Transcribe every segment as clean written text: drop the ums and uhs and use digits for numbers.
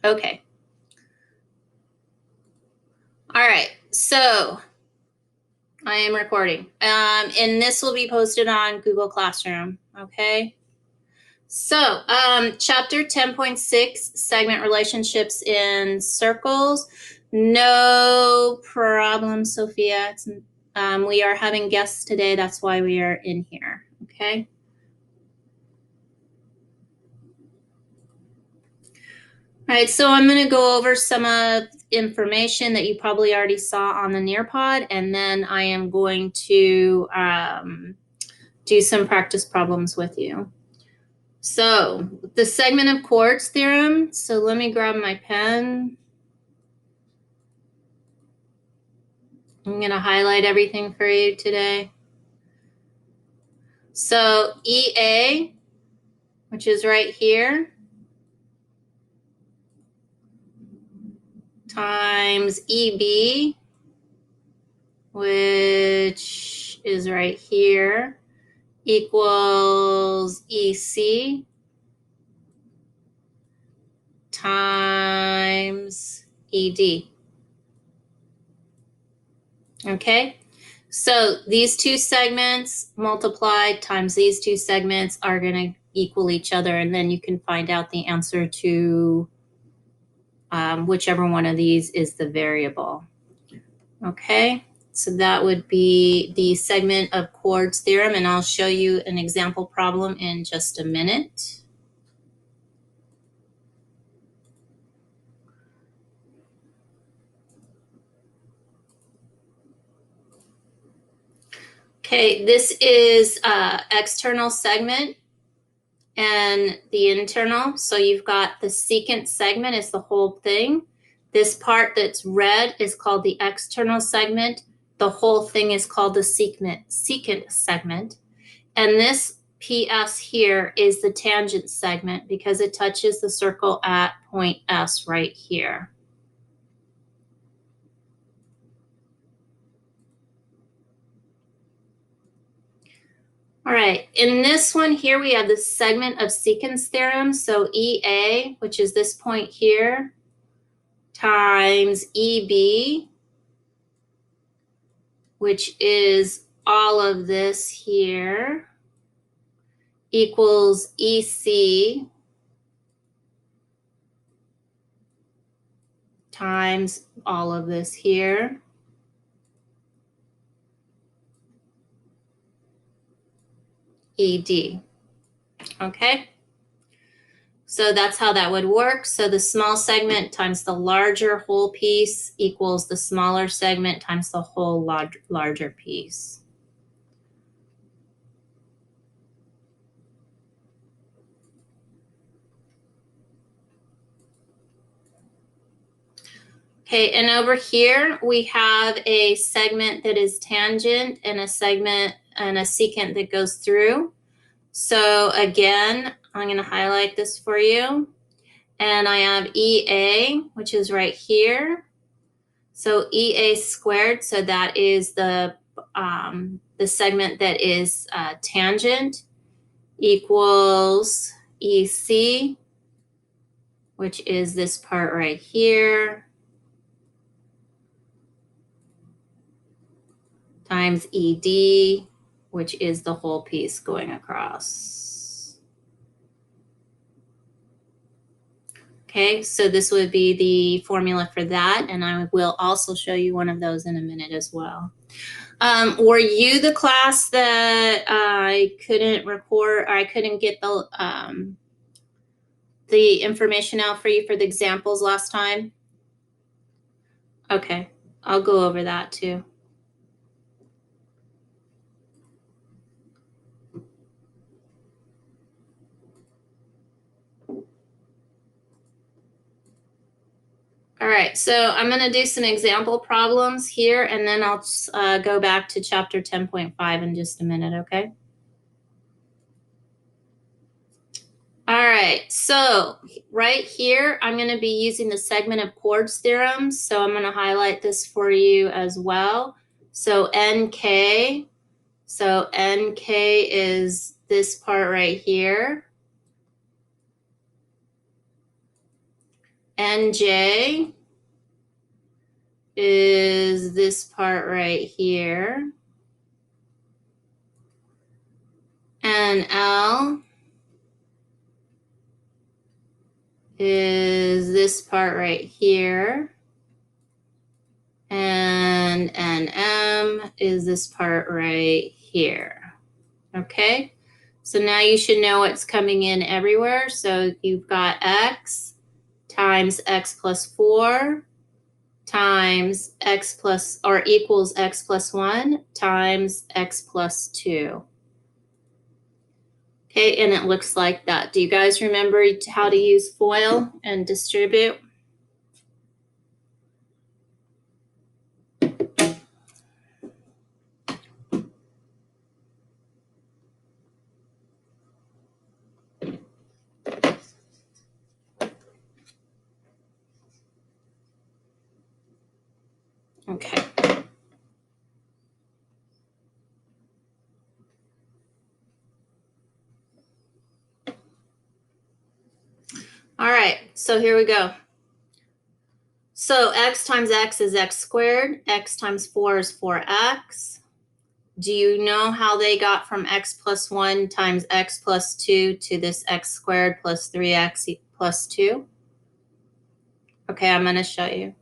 Okay. All right, so I am recording. And this will be posted on Google Classroom, okay? So, chapter 10.6, segment relationships in circles. No problem, Sophia. We are having guests today. That's why we are in here, okay? All right, so I'm going to go over some of information that you probably already saw on the Nearpod, and then I am going to do some practice problems with you. So the segment of chords theorem. So let me grab my pen. I'm going to highlight everything for you today. So EA, which is right here, times EB, which is right here, equals EC times ED. Okay, so these two segments multiplied times these two segments are going to equal each other, and then you can find out the answer to whichever one of these is the variable. Okay, so that would be the segment of chords theorem, and I'll show you an example problem in just a minute. Okay, this is external segment and the internal. So you've got the secant segment is the whole thing. This part that's red is called the external segment. The whole thing is called the secant segment. And this PS here is the tangent segment because it touches the circle at point S right here. All right, in this one here, we have the segment of secant's theorem. So EA, which is this point here, times EB, which is all of this here, equals EC times all of this here. ED. Okay, so that's how that would work. So the small segment times the larger whole piece equals the smaller segment times the whole larger piece. Okay, and over here we have a segment that is tangent and a segment and a secant that goes through. So again, I'm going to highlight this for you. And I have EA, which is right here. So EA squared, so that is the segment that is tangent, equals EC, which is this part right here, times ED, which is the whole piece going across. Okay, so this would be the formula for that, and I will also show you one of those in a minute as well. Were you the class that I couldn't record, or I couldn't get the information out for you for the examples last time? Okay, I'll go over that too. All right, so I'm going to do some example problems here, and then I'll go back to chapter 10.5 in just a minute, okay? All right, so right here, I'm going to be using the segment of chords theorem, so I'm going to highlight this for you as well. So NK is this part right here. NJ is this part right here. And L is this part right here. And NM is this part right here. Okay, so now you should know what's coming in everywhere. So you've got X times X plus 4 times X plus or equals X plus 1 times X plus 2. Okay, and it looks like that. Do you guys remember how to use FOIL and distribute? Okay. All right, so here we go. So X times X is X squared. X times 4 is 4X. Do you know how they got from X plus 1 times X plus 2 to this X squared plus 3X plus 2? Okay, I'm going to show you.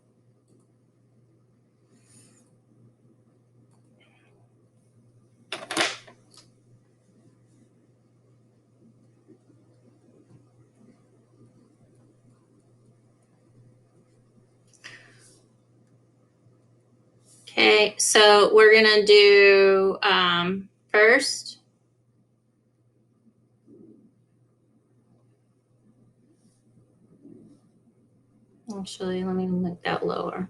Okay, so we're going to do first. Actually, let me make that lower.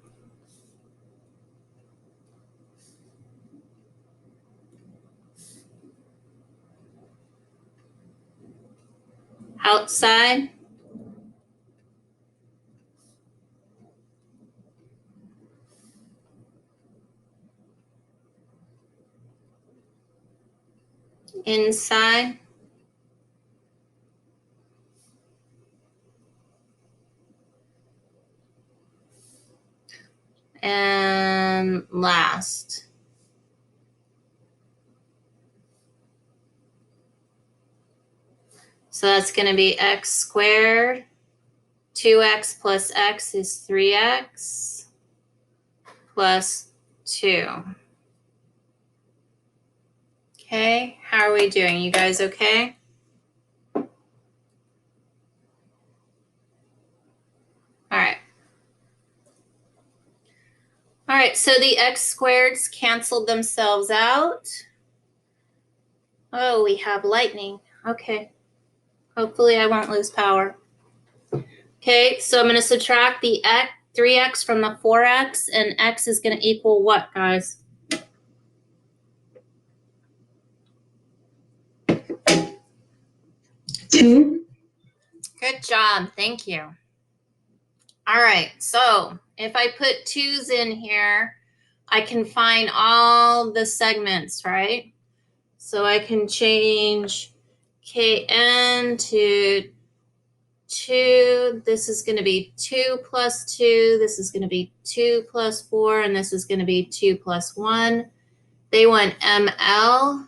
Outside. Inside. And last. So that's going to be X squared. 2X plus X is 3X plus 2. Okay, how are we doing? You guys okay? All right. All right, so the X squareds canceled themselves out. Oh, we have lightning. Okay. Hopefully I won't lose power. Okay, so I'm going to subtract the 3X from the 4X, and X is going to equal what, guys? 2. Good job. Thank you. All right, so if I put 2's in here, I can find all the segments, right? So I can change Kn to 2. This is going to be 2 plus 2. This is going to be 2 plus 4. And this is going to be 2 plus 1. They want ML.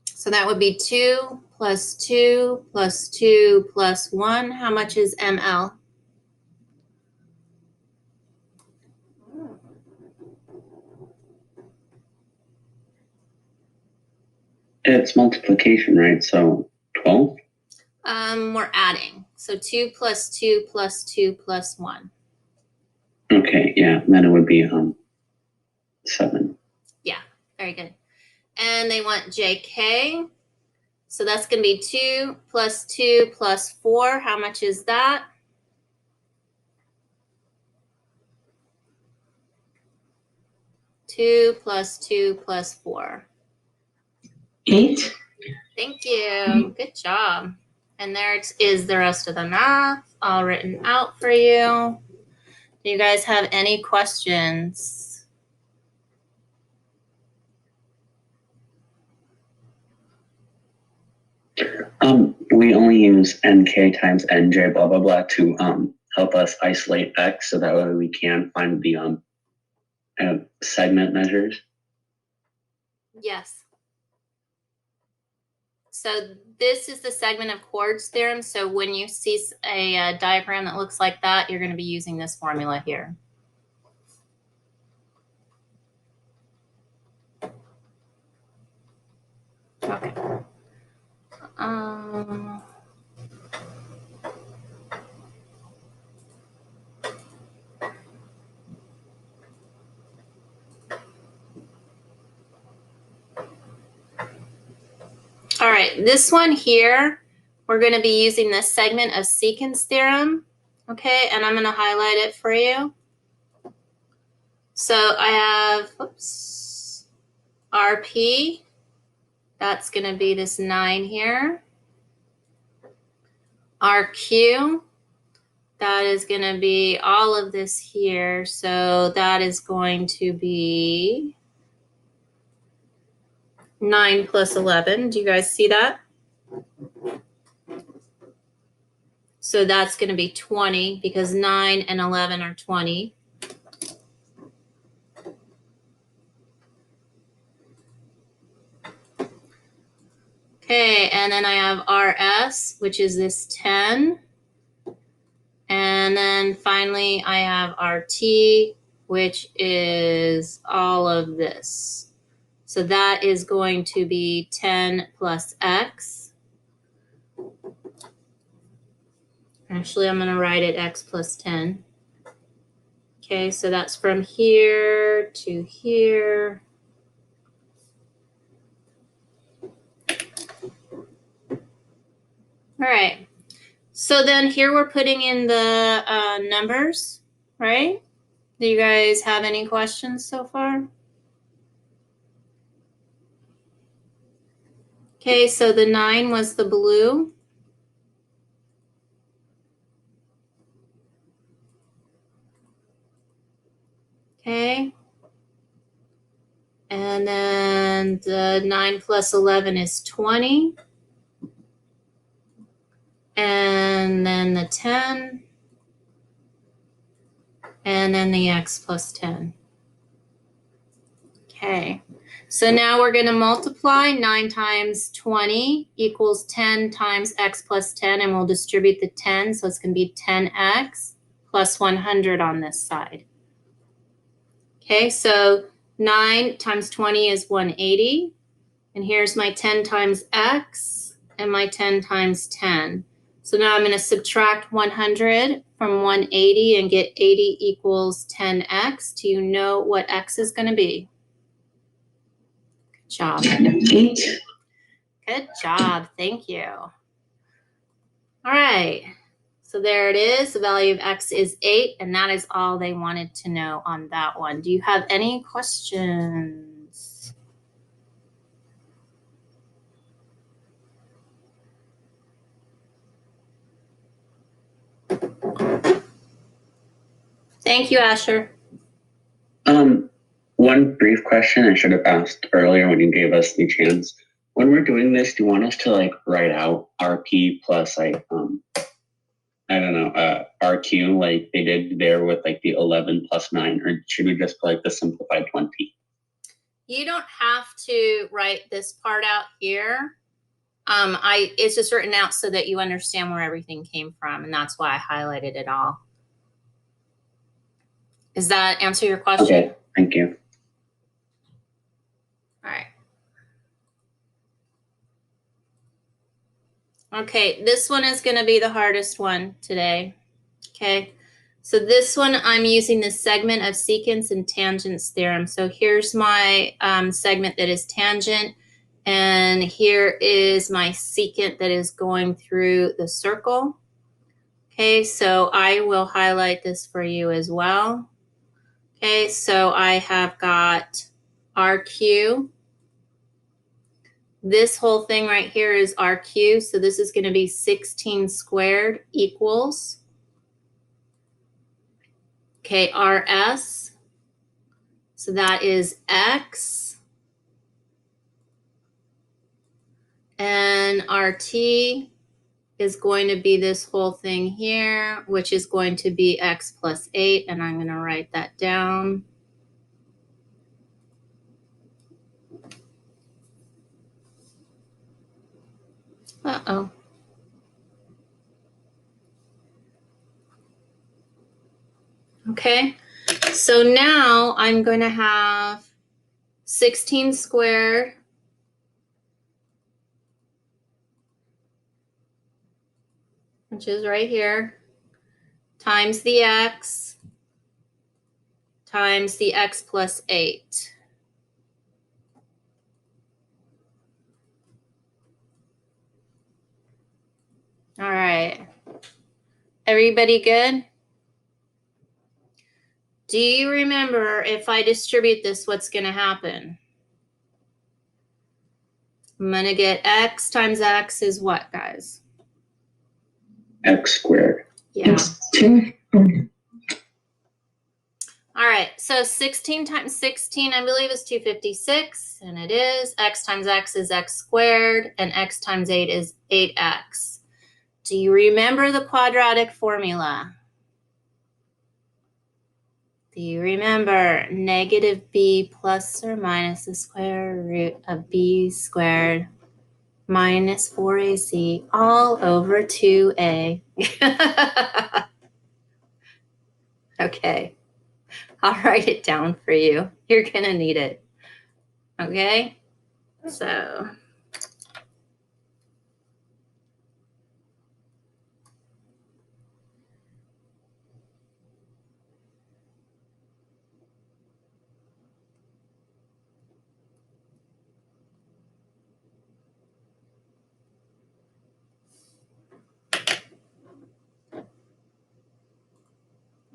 So that would be 2 plus 2 plus 2 plus 1. How much is ML? It's multiplication, right? So 12? We're adding. So 2 plus 2 plus 2 plus 1. Okay, yeah, then it would be 7. Yeah, very good. And they want JK. So that's going to be 2 plus 2 plus 4. How much is that? Two plus 2 plus 4. 8. Thank you. Good job. And there is the rest of the math all written out for you. Do you guys have any questions? We only use NK times NJ blah blah blah to help us isolate X so that way we can find the segment measures? Yes. So this is the segment of chords theorem. So when you see a diagram that looks like that, you're going to be using this formula here. Okay. All right, this one here, we're going to be using the segment of secants theorem. Okay, and I'm going to highlight it for you. So I have, oops, RP. That's going to be this 9 here. RQ. That is going to be all of this here. So that is going to be 9 plus 11. Do you guys see that? So that's going to be 20 because 9 and 11 are 20. Okay, and then I have RS, which is this 10. And then finally I have RT, which is all of this. So that is going to be 10 plus X. Actually, I'm going to write it X plus 10. Okay, so that's from here to here. All right. So then here we're putting in the numbers, right? Do you guys have any questions so far? Okay, so the 9 was the blue. Okay. And then the 9 plus 11 is 20. And then the 10. And then the X plus 10. Okay. So now we're going to multiply 9 times 20 equals 10 times X plus 10, and we'll distribute the 10. So it's going to be 10X plus 100 on this side. Okay, so 9 times 20 is 180. And here's my 10 times X and my 10 times 10. So now I'm going to subtract 100 from 180 and get 80 equals 10X. Do you know what X is going to be? Good job. 8. Good job. Thank you. All right. So there it is. The value of X is 8, and that is all they wanted to know on that one. Do you have any questions? Thank you, Asher. One brief question I should have asked earlier when you gave us the chance. When we're doing this, do you want us to like write out RP plus like I don't know, RQ like they did there with like the 11 plus 9, or should we just put like the simplified 20? You don't have to write this part out here. It's just written out so that you understand where everything came from, and that's why I highlighted it all. Does that answer your question? Okay, thank you. All right. Okay, this one is going to be the hardest one today. Okay, so this one I'm using the segment of secants and tangents theorem. So here's my segment that is tangent, and here is my secant that is going through the circle. Okay, so I will highlight this for you as well. Okay, so I have got RQ. This whole thing right here is RQ, so this is going to be 16 squared equals, okay, RS. So that is X. And RT is going to be this whole thing here, which is going to be x plus 8, and I'm going to write that down. Uh-oh. Okay, so now I'm going to have 16 squared which is right here, times the x plus 8. All right. Everybody good? Do you remember if I distribute this, what's going to happen? I'm going to get x times x is what, guys? X squared. Yeah. X2. All right, so 16 times 16, I believe, is 256, and it is. X times x is x squared, and x times 8 is 8x. Do you remember the quadratic formula? Do you remember negative b plus or minus the square root of b squared minus 4ac all over 2a? Okay. I'll write it down for you. You're going to need it. Okay? So,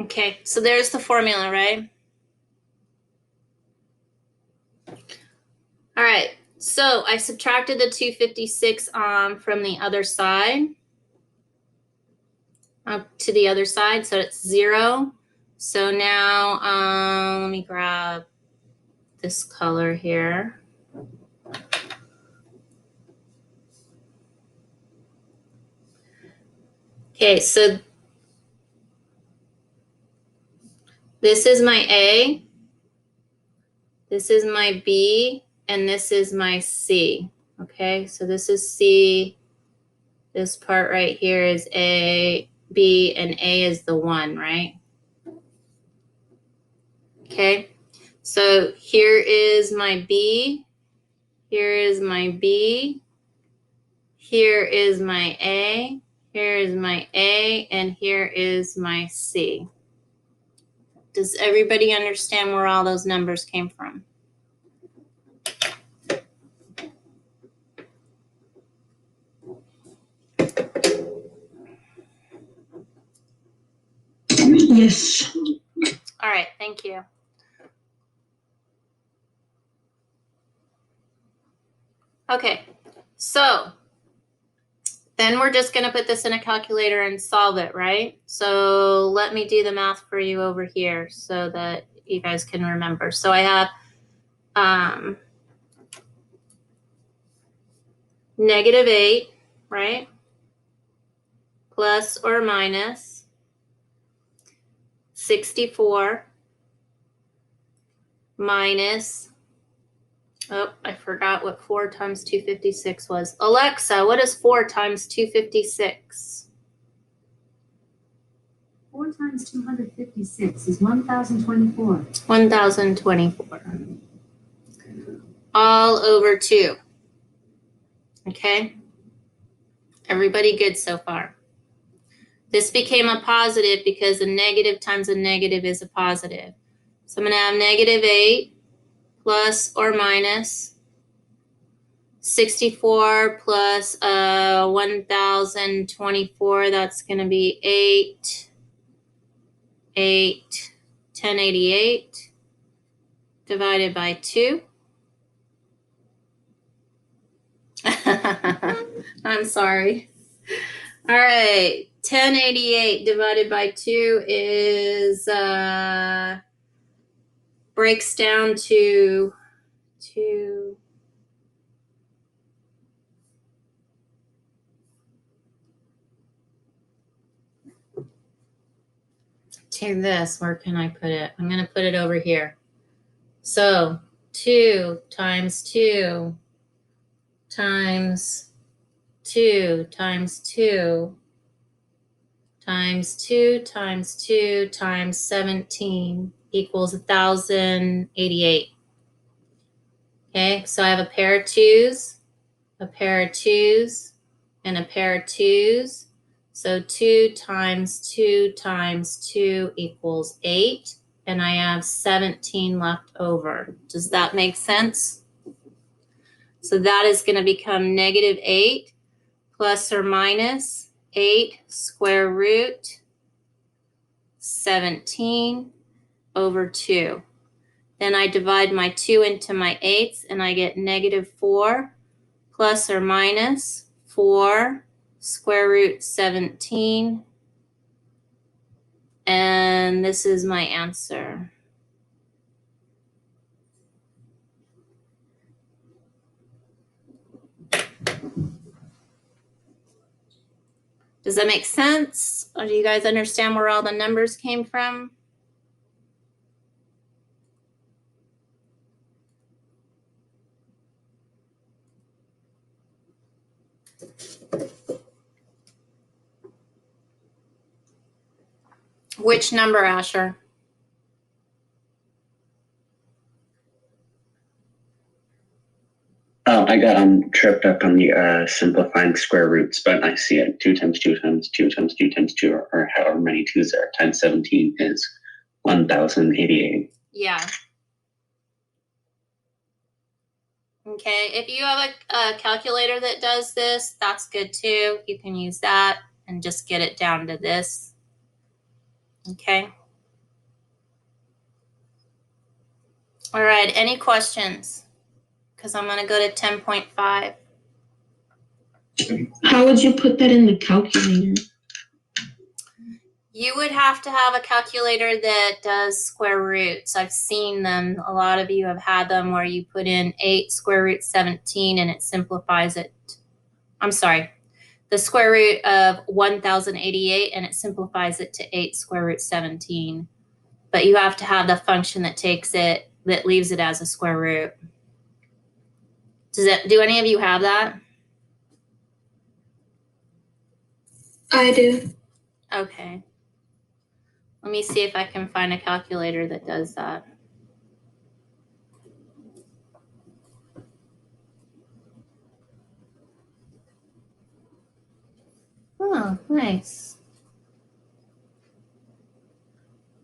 okay. So there's the formula, right? All right. So I subtracted the 256 from the other side. Up to the other side, so it's 0. So now let me grab this color here. Okay, so this is my A, this is my B, and this is my C. Okay, so this is C, this part right here is A, B, and A is the 1, right? Okay, so here is my B, here is my B, here is my A, here is my A, and here is my C. Does everybody understand where all those numbers came from? Yes. All right, thank you. Okay, so then we're just gonna put this in a calculator and solve it, right? So let me do the math for you over here so that you guys can remember. So I have -8, right? Plus or minus 64 minus, oh, I forgot what 4 times 256 was. Alexa, what is 4 times 256? 4 times 256 is 1,024. 1,024. All over 2. Okay? Everybody good so far? This became a positive because a negative times a negative is a positive. So I'm going to have -8 plus or minus 64 plus 1,024. That's going to be 1088 divided by 2. I'm sorry. All right, 1088 divided by 2 is breaks down to 2. to this. Where can I put it? I'm going to put it over here. So 2 times 2 times 2 times 2 times 2 times 2 times 17 equals 1,088. Okay, so I have a pair of 2s, a pair of 2s, and a pair of 2s. So 2 times 2 times 2 equals 8, and I have 17 left over. Does that make sense? So that is going to become negative 8 plus or minus 8 square root 17 over 2. Then I divide my 2 into my 8s, and I get negative 4 plus or minus 4 square root 17. And this is my answer. Does that make sense? Or do you guys understand where all the numbers came from? Which number, Asher? I got tripped up on the simplifying square roots, but I see it. 2 times 2 times 2 times 2 times 2, or however many 2s there are, times 17 is 1,088. Yeah. Okay, if you have a calculator that does this, that's good too. You can use that and just get it down to this. Okay. All right, any questions? Because I'm going to go to 10.5. How would you put that in the calculator? You would have to have a calculator that does square roots. I've seen them. A lot of you have had them where you put in 8 square root 17 and it simplifies it. I'm sorry, the square root of 1,088 and it simplifies it to 8 square root 17. But you have to have the function that takes it, that leaves it as a square root. Do any of you have that? I do. Okay. Let me see if I can find a calculator that does that. Oh, nice.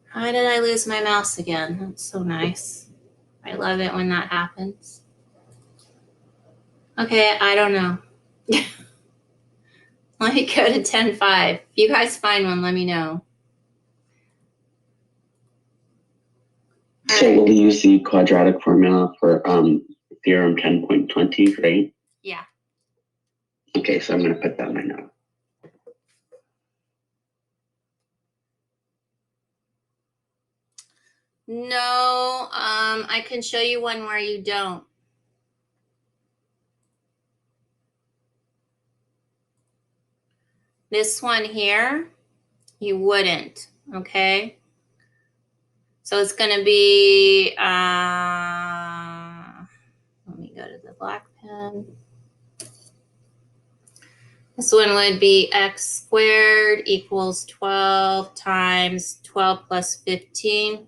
How did I lose my mouse again? That's so nice. I love it when that happens. Okay, I don't know. Let me go to 10.5. If you guys find one, let me know. So we'll use the quadratic formula for theorem 10.20, right? Yeah. Okay, so I'm going to put that in my note. No, I can show you one where you don't. This one here, you wouldn't, okay? So it's going to be, let me go to the black pen. This one would be x squared equals 12 times 12 plus 15.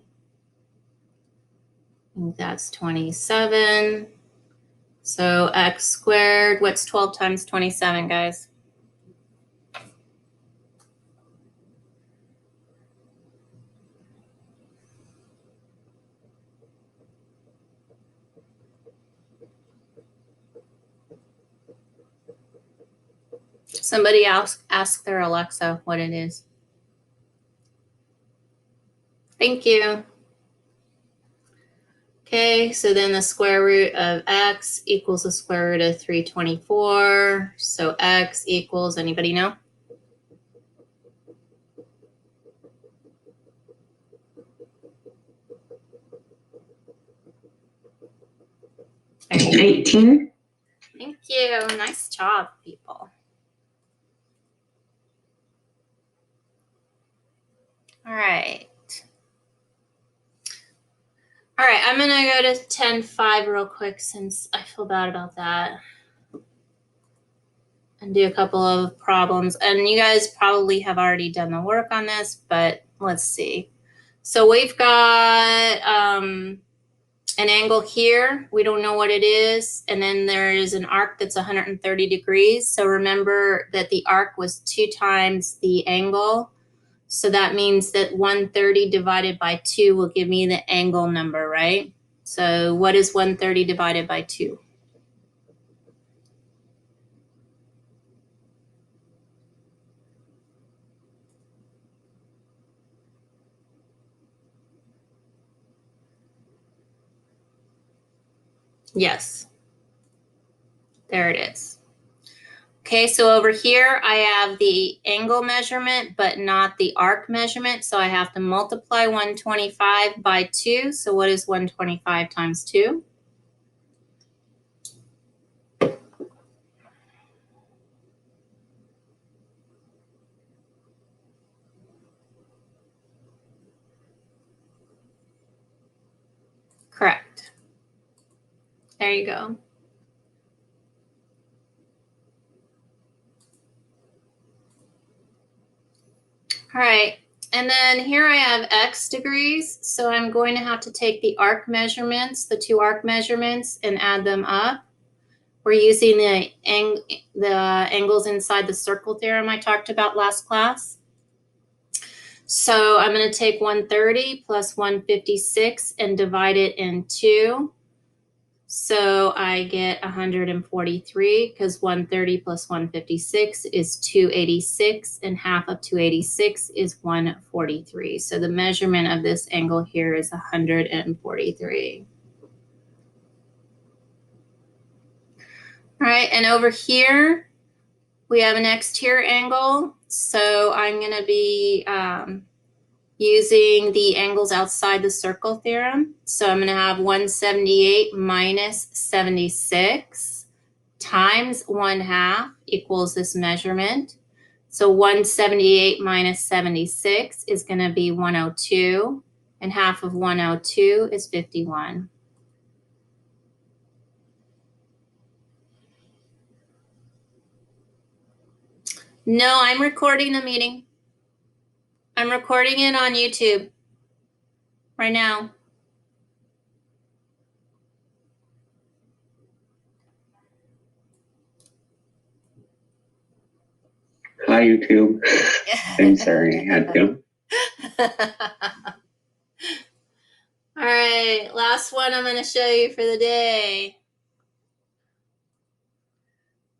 I think that's 27. So x squared, what's 12 times 27, guys? Somebody else ask their Alexa what it is. Thank you. Okay, so then the square root of x equals the square root of 324. So x equals, anybody know? There you go. 18. Thank you. Nice job, people. All right. I'm gonna go to 10.5 real quick since I feel bad about that. And do a couple of problems. And you guys probably have already done the work on this, but let's see. So we've got an angle here. We don't know what it is. And then there is an arc that's 130 degrees. So remember that the arc was 2 times the angle. So that means that 130 divided by 2 will give me the angle number, right? So what is 130 divided by 2? Yes, there it is. Okay, so over here I have the angle measurement, but not the arc measurement. So I have to multiply 125 by 2. So what is 125 times 2? Correct. There you go. All right, and then here I have x degrees. So I'm going to have to take the arc measurements, the 2 arc measurements, and add them up. We're using the angles inside the circle theorem I talked about last class. So I'm going to take 130 plus 156 and divide it in 2. So I get 143 because 130 plus 156 is 286 and half of 286 is 143. So the measurement of this angle here is 143. All right, and over here, we have an exterior angle. So I'm going to be using the angles outside the circle theorem. So I'm going to have 178 minus 76 times 1/2 equals this measurement. So 178 minus 76 is going to be 102, and half of 102 is 51. No, I'm recording the meeting. I'm recording it on YouTube right now. Hi, YouTube. I'm sorry, I had to. All right, last one I'm going to show you for the day.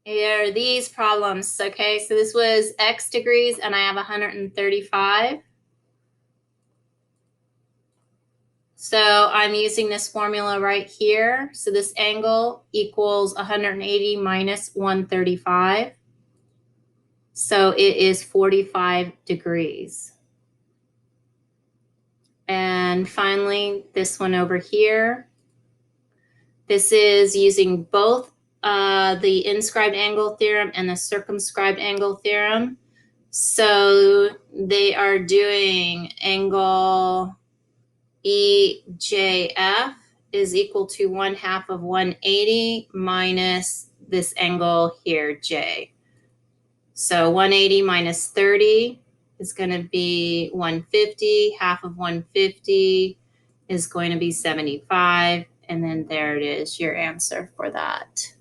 Here are these problems. Okay, so this was x degrees and I have 135. So I'm using this formula right here. So this angle equals 180 minus 135. So it is 45 degrees. And finally, this one over here. This is using both the inscribed angle theorem and the circumscribed angle theorem. So they are doing angle EJF is equal to 1/2 of 180 minus this angle here, J. So 180 minus 30 is going to be 150. Half of 150 is going to be 75. And then there it is, your answer for that.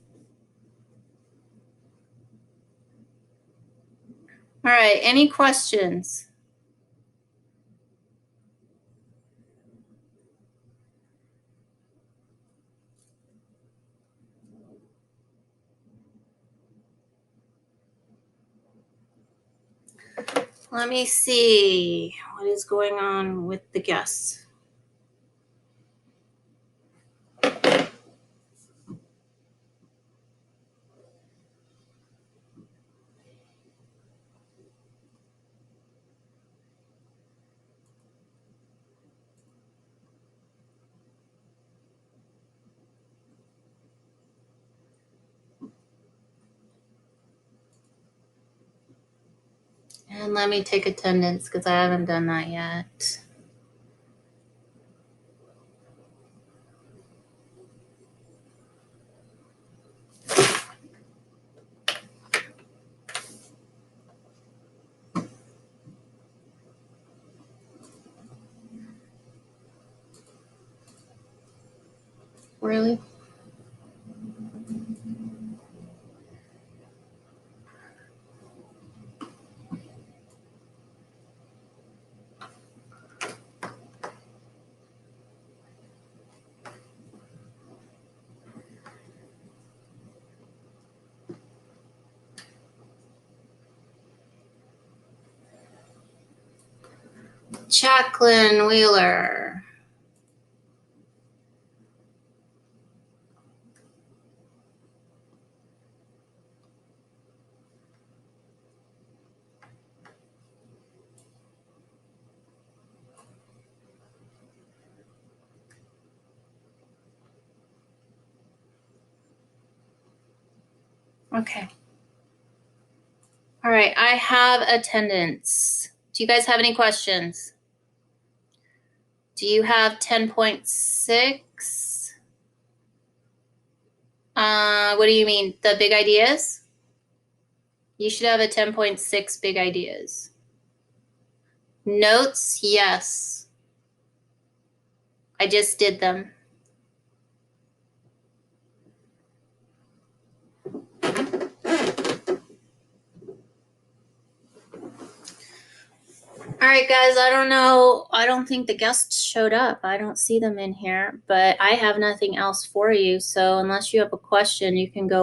All right, any questions? Let me see what is going on with the guests. And let me take attendance because I haven't done that yet. Really? Jacqueline Wheeler. Okay. All right, I have attendance. Do you guys have any questions? Do you have 10.6? What do you mean? The big ideas? You should have a 10.6 big ideas. Notes, yes. I just did them. All right, guys, I don't know. I don't think the guests showed up. I don't see them in here, but I have nothing else for you. So unless you have a question, you can go